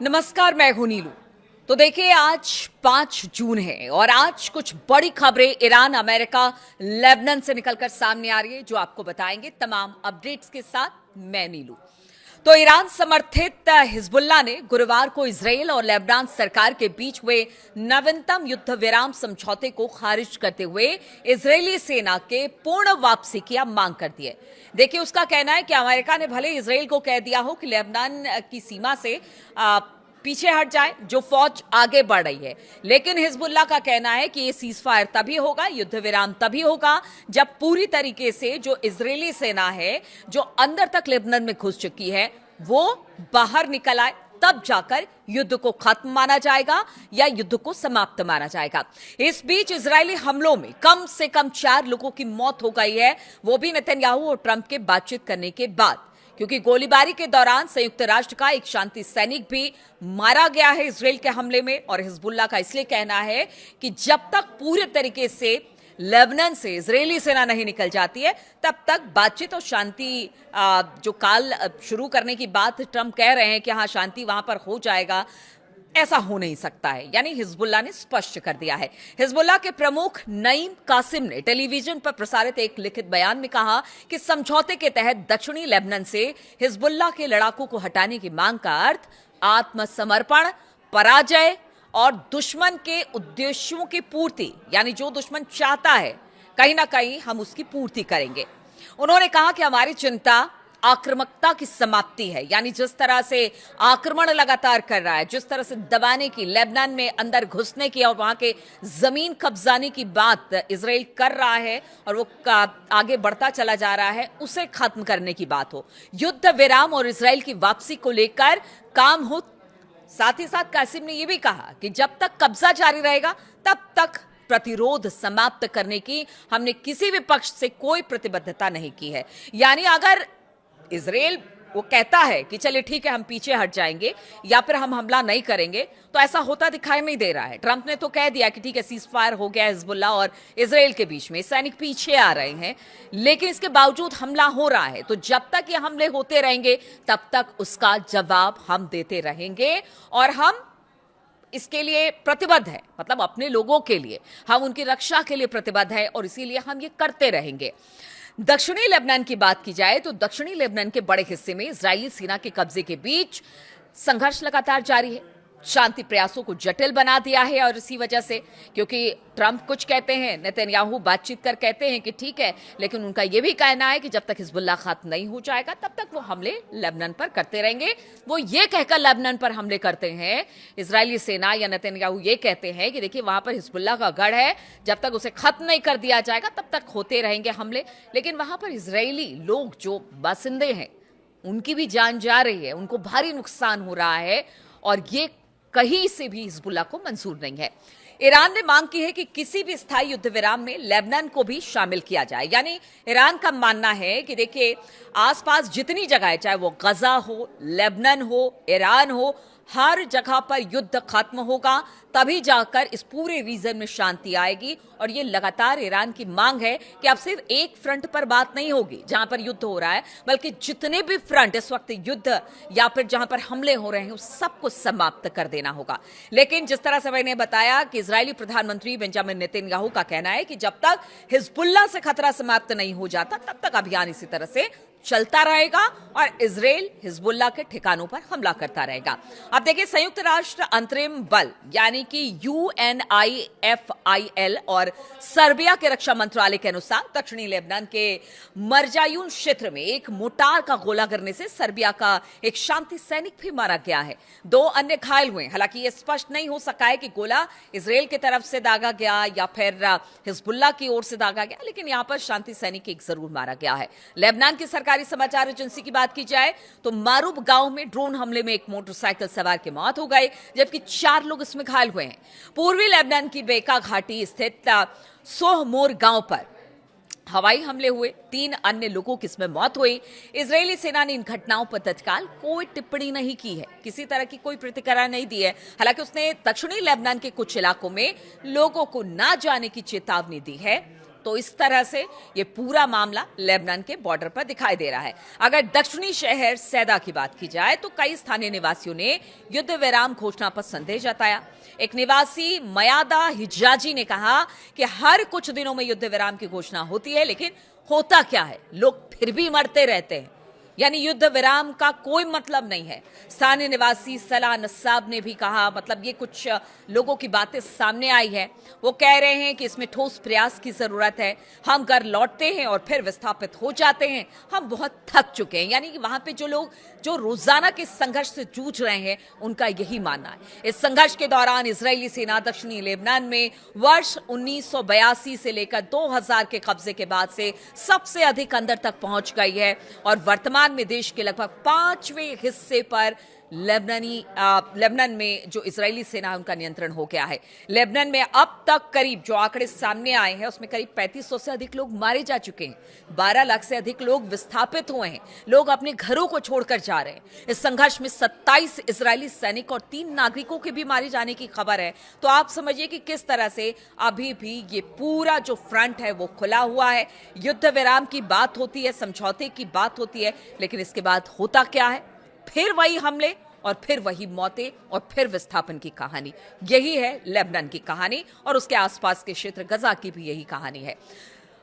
नमस्कार, मैं हूं नीलू। तो देखिए, आज 5 जून है और आज कुछ बड़ी खबरें ईरान, अमेरिका, लेबनान से निकलकर सामने आ रही है, जो आपको बताएंगे तमाम अपडेट्स के साथ। मैं नीलू। तो ईरान समर्थित हिजबुल्लाह ने गुरुवार को इजराइल और लेबनान सरकार के बीच हुए नवीनतम युद्ध विराम समझौते को खारिज करते हुए इजरायली सेना के पूर्ण वापसी की अब मांग कर दी है। देखिए, उसका कहना है कि अमेरिका ने भले इजराइल को कह दिया हो कि लेबनान की सीमा से पीछे हट जाए, जो फौज आगे बढ़ रही है, लेकिन हिजबुल्लाह का कहना है कि ये सीज फायर तभी होगा, युद्ध विराम तभी होगा, जब पूरी तरीके से जो इजरायली सेना है, जो अंदर तक लेबनान में घुस चुकी है, वो बाहर निकल आए। तब जाकर युद्ध को खत्म माना जाएगा या युद्ध को समाप्त माना जाएगा। इस बीच इजरायली हमलों में कम से कम 4 लोगों की मौत हो गई है, वो भी नेतन्याहू और ट्रंप के बातचीत करने के बाद, क्योंकि गोलीबारी के दौरान संयुक्त राष्ट्र का एक शांति सैनिक भी मारा गया है इजराइल के हमले में। और हिजबुल्लाह का इसलिए कहना है कि जब तक पूरे तरीके से लेबनान से इजरायली सेना नहीं निकल जाती है, तब तक बातचीत और शांति जो काल शुरू करने की बात ट्रंप कह रहे हैं कि हाँ, शांति वहां पर हो जाएगा, ऐसा हो नहीं सकता है। यानी हिजबुल्लाह ने स्पष्ट कर दिया है। हिजबुल्लाह के प्रमुख नईम कासिम ने टेलीविजन पर प्रसारित एक लिखित बयान में कहा कि समझौते के तहत दक्षिणी लेबनान से हिजबुल्लाह के लड़ाकों को हटाने की मांग का अर्थ आत्मसमर्पण, पराजय और दुश्मन के उद्देश्यों की पूर्ति, यानी जो दुश्मन चाहता है कहीं ना कहीं हम उसकी पूर्ति करेंगे। उन्होंने कहा कि हमारी चिंता आक्रामकता की समाप्ति है, यानी जिस तरह से आक्रमण लगातार कर रहा है, जिस तरह से दबाने की, लेबनान में अंदर घुसने की और वहां के जमीन कब्जाने की बात इजराइल कर रहा है और वो आगे बढ़ता चला जा रहा है, उसे खत्म करने की बात हो। युद्ध विराम और इजराइल की वापसी को लेकर काम हो। साथ ही साथ कासिम ने यह भी कहा कि जब तक कब्जा जारी रहेगा, तब तक प्रतिरोध समाप्त करने की हमने किसी भी पक्ष से कोई प्रतिबद्धता नहीं की है। यानी अगर इजराइल वो कहता है कि चलिए ठीक है, हम पीछे हट जाएंगे या फिर हम हमला नहीं करेंगे, तो ऐसा होता दिखाई नहीं दे रहा है। ट्रंप ने तो कह दिया कि ठीक है, सीज फायर हो गया हिजबुल्लाह और इजराइल के बीच में, सैनिक पीछे आ रहे हैं, लेकिन इसके बावजूद हमला हो रहा है। तो जब तक ये हमले होते रहेंगे, तब तक उसका जवाब हम देते रहेंगे और हम इसके लिए प्रतिबद्ध है, मतलब अपने लोगों के लिए, हम उनकी रक्षा के लिए प्रतिबद्ध है और इसीलिए हम ये करते रहेंगे। दक्षिणी लेबनान की बात की जाए तो दक्षिणी लेबनान के बड़े हिस्से में इजरायली सेना के कब्जे के बीच संघर्ष लगातार जारी है। शांति प्रयासों को जटिल बना दिया है और इसी वजह से, क्योंकि ट्रंप कुछ कहते हैं, नेतन्याहू बातचीत कर कहते हैं कि ठीक है, लेकिन उनका यह भी कहना है कि जब तक हिजबुल्लाह खत्म नहीं हो जाएगा, तब तक वो हमले लेबनान पर करते रहेंगे। वो ये कहकर लेबनान पर हमले करते हैं, इजरायली सेना या नेतन्याहू ये कहते हैं कि देखिए, वहां पर हिजबुल्लाह का गढ़ है, जब तक उसे खत्म नहीं कर दिया जाएगा, तब तक होते रहेंगे हमले। लेकिन वहां पर इजरायली लोग जो बासिंदे हैं, उनकी भी जान जा रही है, उनको भारी नुकसान हो रहा है और ये कहीं से भी हिजबुल्लाह को मंजूर नहीं है। ईरान ने मांग की है कि किसी भी स्थायी युद्ध विराम में लेबनान को भी शामिल किया जाए। यानी ईरान का मानना है कि देखिए, आसपास जितनी जगह है, चाहे वो गजा हो, लेबनान हो, ईरान हो, हर जगह पर युद्ध खत्म होगा, तभी जाकर इस पूरे रीजन में शांति आएगी। और ये लगातार ईरान की मांग है कि अब सिर्फ एक फ्रंट पर बात नहीं होगी जहां पर युद्ध हो रहा है, बल्कि जितने भी फ्रंट इस वक्त युद्ध या फिर जहां पर हमले हो रहे हैं, उस सबको समाप्त कर देना होगा। लेकिन जिस तरह से मैंने बताया कि इजरायली प्रधानमंत्री बेंजामिन नेतन्याहू का कहना है कि जब तक हिजबुल्लाह से खतरा समाप्त नहीं हो जाता, तब तक अभियान इसी तरह से चलता रहेगा और इजराइल हिजबुल्लाह के ठिकानों पर हमला करता रहेगा। अब देखिए, संयुक्त राष्ट्र अंतरिम बल यानी कि UNIFIL और सर्बिया के रक्षा मंत्रालय के अनुसार दक्षिणी लेबनान के मरजायून क्षेत्र में एक मोटार का गोला गिरने से सर्बिया का एक शांति सैनिक भी मारा गया है। 2 अन्य घायल हुए। हालांकि यह स्पष्ट नहीं हो सका है कि गोला इजराइल की तरफ से दागा गया या फिर हिजबुल्लाह की ओर से दागा गया, लेकिन यहां पर शांति सैनिक एक जरूर मारा गया है। लेबनान की सरकारी समाचार एजेंसी की बात की जाए तो मारूब गांव में ड्रोन हमले में एक मोटरसाइकिल सवार की मौत हो गई, जबकि 4 लोग इसमें घायल हुए हैं। पूर्वी लेबनान की बेका घाटी स्थित सोहमोर गांव पर हवाई हमले हुए, 3 अन्य लोगों की इसमें मौत हुई। इजरायली सेना ने इन घटनाओं पर तत्काल कोई टिप्पणी नहीं की है, किसी तरह की कोई प्रतिक्रिया नहीं दी है। हालांकि उसने दक्षिणी लेबनान के कुछ इलाकों में लोगों को ना जाने की चेतावनी दी है। तो इस तरह से ये पूरा मामला लेबनान के बॉर्डर पर दिखाई दे रहा है। अगर दक्षिणी शहर सैदा की बात की जाए तो कई स्थानीय निवासियों ने युद्ध विराम घोषणा पर संदेह जताया। एक निवासी मयादा हिजाजी ने कहा कि हर कुछ दिनों में युद्ध विराम की घोषणा होती है, लेकिन होता क्या है, लोग फिर भी मरते रहते हैं, यानी युद्ध विराम का कोई मतलब नहीं है। स्थानीय निवासी सलाह नस्साब ने भी कहा, मतलब ये कुछ लोगों की बातें सामने आई है। वो कह रहे हैं कि इसमें ठोस प्रयास की जरूरत है। हम घर लौटते हैं और फिर विस्थापित हो जाते हैं, हम बहुत थक चुके हैं। यानी कि वहां पे जो लोग जो रोजाना के संघर्ष से जूझ रहे हैं, उनका यही मानना है। इस संघर्ष के दौरान इजरायली सेना दक्षिणी लेबनान में वर्ष 1982 से लेकर 2000 के कब्जे के बाद से सबसे अधिक अंदर तक पहुंच गई है और वर्तमान में देश के लगभग 5वें हिस्से पर लेबनान में जो इजरायली सेना है उनका नियंत्रण हो गया है। लेबनान में अब तक करीब जो आंकड़े सामने आए हैं उसमें करीब 3500 से अधिक लोग मारे जा चुके हैं। 12 लाख से अधिक लोग विस्थापित हुए हैं। लोग अपने घरों को छोड़कर जा रहे हैं। इस संघर्ष में 27 इजरायली सैनिक और 3 नागरिकों के भी मारे जाने की खबर है। तो आप समझिए कि किस तरह से अभी भी ये पूरा जो फ्रंट है वो खुला हुआ है। युद्ध विराम की बात होती है, समझौते की बात होती है, लेकिन इसके बाद होता क्या है? फिर वही हमले और फिर वही मौतें और फिर विस्थापन की कहानी। यही है लेबनान की कहानी और उसके आसपास के क्षेत्र गजा की भी यही कहानी है।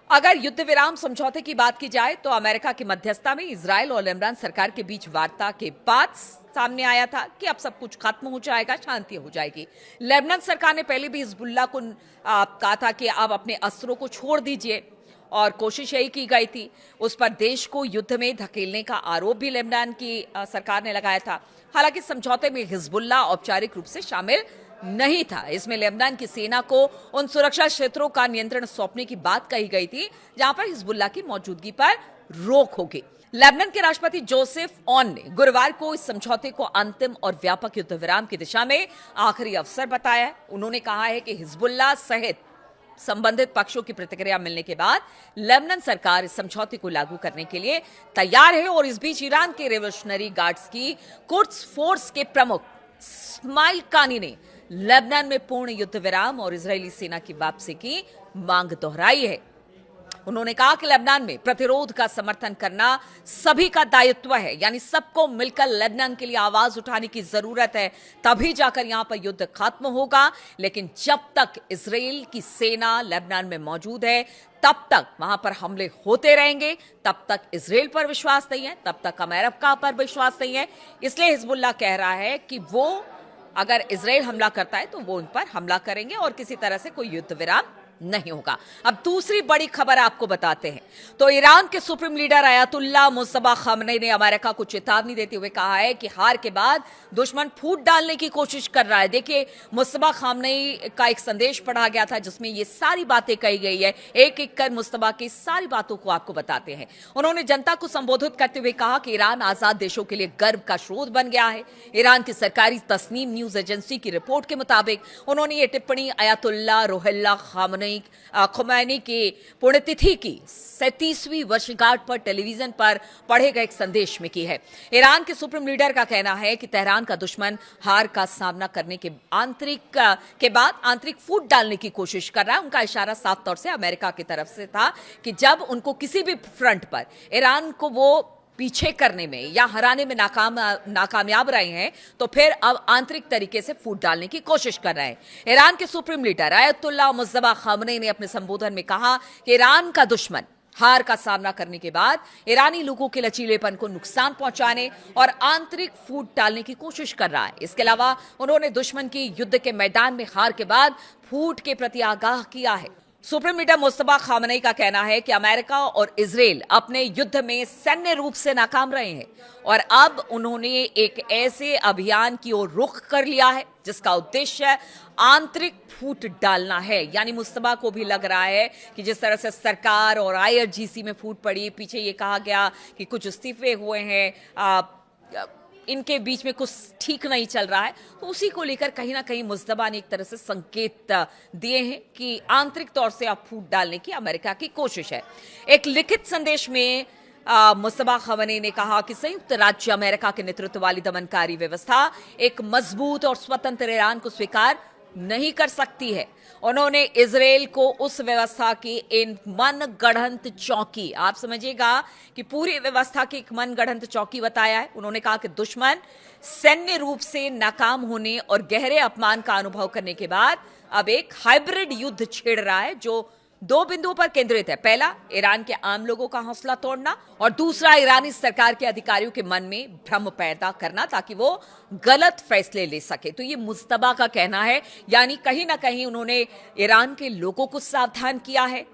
अगर युद्ध विराम समझौते की बात की जाए तो अमेरिका की मध्यस्थता में इजराइल और लेबनान सरकार के बीच वार्ता के बाद सामने आया था कि अब सब कुछ खत्म हो जाएगा, शांति हो जाएगी। लेबनान सरकार ने पहले भी हिजबुल्लाह को कहा था कि आप अपने अस्त्रों को छोड़ दीजिए और कोशिश यही की गई थी। उस पर देश को युद्ध में धकेलने का आरोप भी लेबनान की सरकार ने लगाया था। हालांकि समझौते में हिजबुल्लाह औपचारिक रूप से शामिल नहीं था। इसमें लेबनान की सेना को उन सुरक्षा क्षेत्रों का नियंत्रण सौंपने की बात कही गई थी जहां पर हिजबुल्लाह की मौजूदगी पर रोक होगी। लेबनान के राष्ट्रपति जोसेफ ऑन ने गुरुवार को इस समझौते को अंतिम और व्यापक युद्ध विराम की दिशा में आखिरी अवसर बताया। उन्होंने कहा है कि हिजबुल्लाह सहित संबंधित पक्षों की प्रतिक्रिया मिलने के बाद लेबनान सरकार इस समझौते को लागू करने के लिए तैयार है। और इस बीच ईरान के रेवोल्यूशनरी गार्ड्स की कुड्स फोर्स के प्रमुख इस्माइल कानी ने लेबनान में पूर्ण युद्ध विराम और इजरायली सेना की वापसी की मांग दोहराई है। उन्होंने कहा कि लेबनान में प्रतिरोध का समर्थन करना सभी का दायित्व है, यानी सबको मिलकर लेबनान के लिए आवाज उठाने की जरूरत है, तभी जाकर यहां पर युद्ध खत्म होगा। लेकिन जब तक इजराइल की सेना लेबनान में मौजूद है तब तक वहां पर हमले होते रहेंगे, तब तक इजराइल पर विश्वास नहीं है, तब तक अमेरिका पर विश्वास नहीं है। इसलिए हिजबुल्लाह कह रहा है कि वो अगर इजराइल हमला करता है तो वो उन पर हमला करेंगे और किसी तरह से कोई युद्ध विराम नहीं होगा। अब दूसरी बड़ी खबर आपको बताते हैं। तो ईरान के supreme leader Ayatollah Mojtaba Khamenei ने अमेरिका को चेतावनी देते हुए कहा है कि हार के बाद दुश्मन फूट डालने की कोशिश कर रहा है। देखिए, मुज्तबा खामनेई का एक संदेश पढ़ा गया था जिसमें ये सारी बातें कही गई है। एक एक कर मुज्तबा की सारी बातों को आपको बताते हैं। उन्होंने जनता को संबोधित करते हुए कहा कि ईरान आजाद देशों के लिए गर्व का स्रोत बन गया है। ईरान की सरकारी तस्नीम न्यूज एजेंसी की रिपोर्ट के मुताबिक उन्होंने ये टिप्पणी अयातुल्लाह रुहुल्लाह खुमैनी की पुण्यतिथि की 37वीं वर्षगांठ पर टेलीविजन पर पढ़े गए एक संदेश में की है। ईरान के सुप्रीम लीडर का कहना है कि तेहरान का दुश्मन हार का सामना करने के बाद आंतरिक फूट डालने की कोशिश कर रहा है। उनका इशारा साफ तौर से अमेरिका की तरफ से था कि जब उनको किसी भी फ्रंट पर ईरान को वो पीछे करने में या हराने में नाकामयाब रहे हैं तो फिर अब आंतरिक तरीके से फूट डालने की कोशिश कर रहे हैं। ईरान के supreme leader Ayatollah Mojtaba Khamenei ने अपने संबोधन में कहा कि ईरान का दुश्मन हार का सामना करने के बाद ईरानी लोगों के लचीलेपन को नुकसान पहुंचाने और आंतरिक फूट डालने की कोशिश कर रहा है। इसके अलावा उन्होंने दुश्मन की युद्ध के मैदान में हार के बाद फूट के प्रति आगाह किया है। सुप्रीम लीडर मुज्तबा खामनेई का कहना है कि अमेरिका और इजराइल अपने युद्ध में सैन्य रूप से नाकाम रहे हैं और अब उन्होंने एक ऐसे अभियान की ओर रुख कर लिया है जिसका उद्देश्य आंतरिक फूट डालना है। यानी मुज्तबा को भी लग रहा है कि जिस तरह से सरकार और आईआरजीसी में फूट पड़ी, पीछे ये कहा गया कि कुछ इस्तीफे हुए हैं, इनके बीच में कुछ ठीक नहीं चल रहा है, तो उसी को लेकर कहीं ना कहीं मुज्तबा ने एक तरह से संकेत दिए हैं कि आंतरिक तौर से अब फूट डालने की अमेरिका की कोशिश है। एक लिखित संदेश में मुज्तबा खामनेई ने कहा कि संयुक्त राज्य अमेरिका के नेतृत्व वाली दमनकारी व्यवस्था एक मजबूत और स्वतंत्र ईरान को स्वीकार नहीं कर सकती है। उन्होंने इजराइल को उस व्यवस्था की इन मनगढ़ंत चौकी, आप समझिएगा कि पूरी व्यवस्था की एक मनगढ़ंत चौकी बताया है। उन्होंने कहा कि दुश्मन सैन्य रूप से नाकाम होने और गहरे अपमान का अनुभव करने के बाद अब एक हाइब्रिड युद्ध छेड़ रहा है जो दो बिंदुओं पर केंद्रित है। पहला, ईरान के आम लोगों का हौसला तोड़ना, और दूसरा, ईरानी सरकार के अधिकारियों के मन में भ्रम पैदा करना ताकि वो गलत फैसले ले सके। तो ये मुस्तबा का कहना है, यानी कहीं ना कहीं उन्होंने ईरान के लोगों को सावधान किया है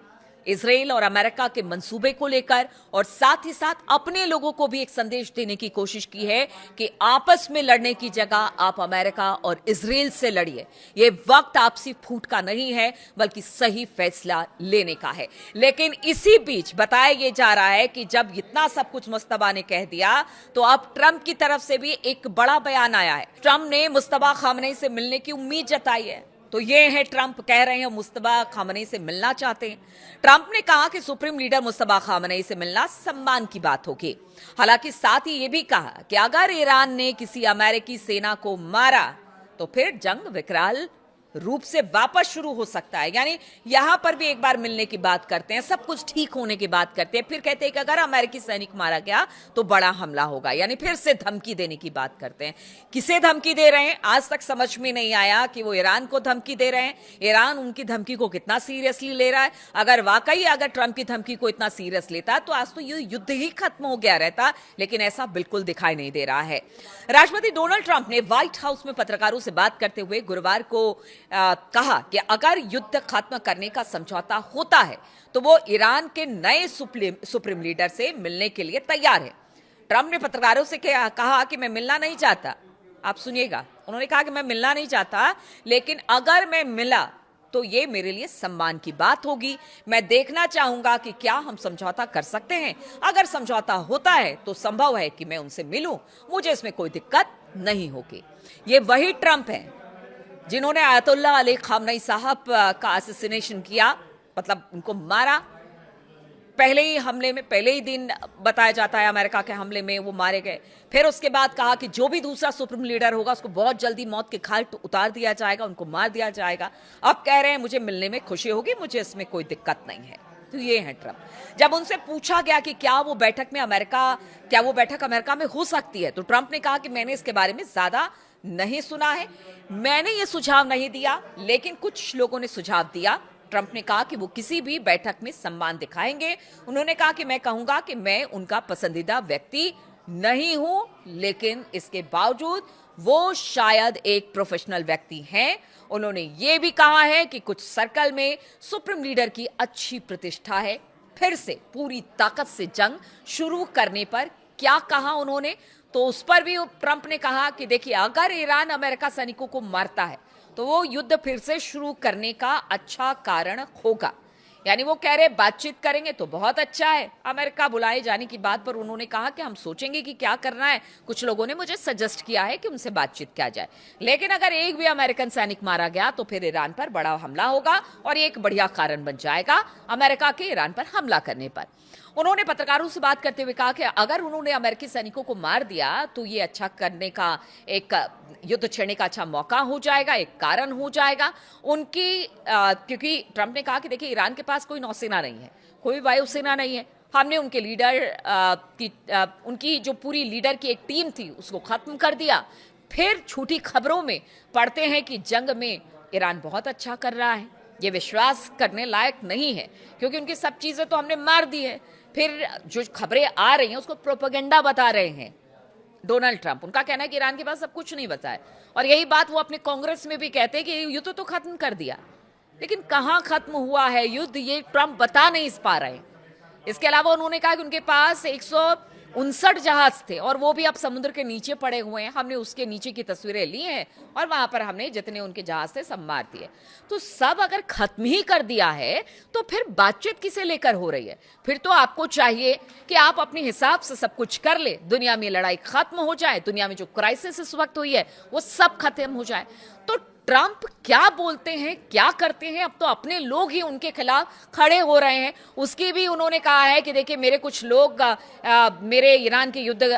इजराइल और अमेरिका के मंसूबे को लेकर, और साथ ही साथ अपने लोगों को भी एक संदेश देने की कोशिश की है कि आपस में लड़ने की जगह आप अमेरिका और इजराइल से लड़िए। ये वक्त आपसी फूट का नहीं है बल्कि सही फैसला लेने का है। लेकिन इसी बीच बताया यह जा रहा है कि जब इतना सब कुछ मुस्तबा ने कह दिया तो अब ट्रंप की तरफ से भी एक बड़ा बयान आया है। ट्रंप ने मुस्तबा खामनेई से मिलने की उम्मीद जताई है। तो ये है, ट्रंप कह रहे हैं मुस्तबा खामनेई से मिलना चाहते हैं। ट्रंप ने कहा कि सुप्रीम लीडर मुस्तबा खामनेई से मिलना सम्मान की बात होगी। हालांकि साथ ही ये भी कहा कि अगर ईरान ने किसी अमेरिकी सेना को मारा तो फिर जंग विकराल रूप से वापस शुरू हो सकता है। यानी यहां पर भी एक बार मिलने की बात करते हैं, सब कुछ ठीक होने की बात करते हैं, फिर कहते हैं कि अगर अमेरिकी सैनिक मारा गया तो बड़ा हमला होगा, यानी फिर से धमकी देने की बात करते हैं। किसे धमकी दे रहे हैं आज तक समझ में नहीं आया कि वो ईरान को धमकी दे रहे हैं। ईरान उनकी धमकी को कितना सीरियसली ले रहा है? अगर वाकई अगर ट्रंप की धमकी को इतना सीरियस लेता तो आज तो ये युद्ध ही खत्म हो गया रहता, लेकिन ऐसा बिल्कुल दिखाई नहीं दे रहा है। राष्ट्रपति डोनाल्ड ट्रंप ने व्हाइट हाउस में पत्रकारों से बात करते हुए गुरुवार को कहा कि अगर युद्ध खत्म करने का समझौता होता है तो वो ईरान के नए सुप्रीम लीडर से मिलने के लिए तैयार है। ट्रंप ने पत्रकारों से कहा कि मैं मिलना नहीं चाहता। आप सुनिएगा, उन्होंने कहा कि मैं मिलना नहीं चाहता, लेकिन अगर मैं मिला तो ये मेरे लिए सम्मान की बात होगी। मैं देखना चाहूंगा कि क्या हम समझौता कर सकते हैं। अगर समझौता होता है तो संभव है कि मैं उनसे मिलूं, मुझे इसमें कोई दिक्कत नहीं होगी। ये वही ट्रंप है जिन्होंने आयतुल्लाह अली खामनेई साहब का असैसिनेशन किया, मतलब उनको मारा। पहले ही हमले में, पहले ही दिन बताया जाता है अमेरिका के हमले में वो मारे गए। फिर उसके बाद कहा कि जो भी दूसरा सुप्रीम लीडर होगा उसको बहुत जल्दी मौत के घाट उतार दिया जाएगा, उनको मार दिया जाएगा। अब कह रहे हैं मुझे मिलने में खुशी होगी, मुझे इसमें कोई दिक्कत नहीं है। तो ये है ट्रंप। जब उनसे पूछा गया कि क्या वो बैठक अमेरिका में हो सकती है, तो ट्रंप ने कहा कि मैंने इसके बारे में ज्यादा नहीं सुना है, मैंने ये सुझाव नहीं दिया, लेकिन कुछ लोगों ने सुझाव दिया। ट्रंप ने कहा कि वो किसी भी बैठक में सम्मान दिखाएंगे। उन्होंने कहा कि मैं कहूंगा कि मैं उनका पसंदीदा व्यक्ति नहीं हूं, लेकिन इसके बावजूद वो शायद एक प्रोफेशनल व्यक्ति हैं। उन्होंने ये भी कहा है कि कुछ सर्कल में सुप्रीम लीडर की अच्छी प्रतिष्ठा है। फिर से पूरी ताकत से जंग शुरू करने पर क्या कहा उन्होंने, तो उस पर भी ट्रंप ने कहा कि देखिए, अगर ईरान अमेरिका सैनिकों को मारता है तो वो युद्ध फिर से शुरू करने का अच्छा कारण होगा। यानी वो कह रहे बातचीत करेंगे तो बहुत अच्छा है। अमेरिका बुलाए जाने की बात पर उन्होंने कहा कि हम सोचेंगे कि क्या करना है। कुछ लोगों ने मुझे सजेस्ट किया है कि उनसे बातचीत किया जाए, लेकिन अगर एक भी अमेरिकन सैनिक मारा गया तो फिर ईरान पर बड़ा हमला होगा और ये एक बढ़िया कारण बन जाएगा अमेरिका के ईरान पर हमला करने पर। उन्होंने पत्रकारों से बात करते हुए कहा कि अगर उन्होंने अमेरिकी सैनिकों को मार दिया तो ये अच्छा करने का, एक युद्ध छेड़ने का अच्छा मौका हो जाएगा, एक कारण हो जाएगा उनकी। क्योंकि ट्रंप ने कहा कि देखिए, ईरान के पास कोई नौसेना नहीं है, कोई वायुसेना नहीं है। हमने उनके लीडर उनकी जो पूरी लीडर की एक टीम थी उसको खत्म कर दिया। फिर झूठी खबरों में पढ़ते हैं कि जंग में ईरान बहुत अच्छा कर रहा है। ये विश्वास करने लायक नहीं है, क्योंकि उनकी सब चीजें तो हमने मार दी है। फिर जो खबरें आ रही हैं उसको प्रोपेगेंडा बता रहे हैं डोनाल्ड ट्रंप। उनका कहना है कि ईरान के पास सब कुछ नहीं बचा है, और यही बात वो अपने कांग्रेस में भी कहते हैं कि युद्ध तो खत्म कर दिया, लेकिन कहां खत्म हुआ है युद्ध, ये ट्रंप बता नहीं पा रहे हैं। इसके अलावा उन्होंने कहा कि उनके पास 159 जहाज थे और वो भी अब समुद्र के नीचे पड़े हुए हैं। हमने उसके नीचे की तस्वीरें ली हैं और वहां पर हमने जितने उनके जहाज थे सब मार दिए। तो सब अगर खत्म ही कर दिया है तो फिर बातचीत किसे लेकर हो रही है? फिर तो आपको चाहिए कि आप अपने हिसाब से सब कुछ कर ले, दुनिया में लड़ाई खत्म हो जाए, दुनिया में जो क्राइसिस इस वक्त हुई है वो सब खत्म हो जाए। तो ट्रंप क्या बोलते हैं, क्या करते हैं, अब तो अपने लोग ही उनके खिलाफ खड़े हो रहे हैं। उसकी भी उन्होंने कहा है कि देखिए, मेरे कुछ लोग मेरे ईरान के युद्ध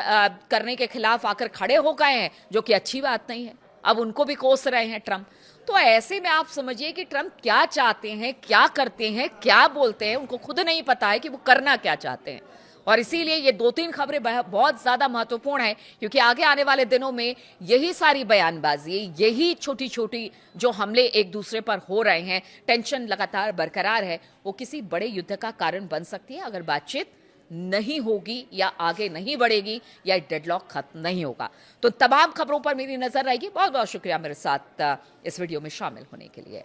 करने के खिलाफ आकर खड़े हो गए हैं, जो कि अच्छी बात नहीं है। अब उनको भी कोस रहे हैं ट्रंप। तो ऐसे में आप समझिए कि ट्रंप क्या चाहते हैं, क्या करते हैं, क्या बोलते हैं, उनको खुद नहीं पता है कि वो करना क्या चाहते हैं। और इसीलिए ये 2-3 खबरें बहुत ज्यादा महत्वपूर्ण है, क्योंकि आगे आने वाले दिनों में यही सारी बयानबाजी, यही छोटी छोटी जो हमले एक दूसरे पर हो रहे हैं, टेंशन लगातार बरकरार है, वो किसी बड़े युद्ध का कारण बन सकती है अगर बातचीत नहीं होगी या आगे नहीं बढ़ेगी या डेडलॉक खत्म नहीं होगा। तो तमाम खबरों पर मेरी नजर रहेगी। बहुत बहुत शुक्रिया मेरे साथ इस वीडियो में शामिल होने के लिए।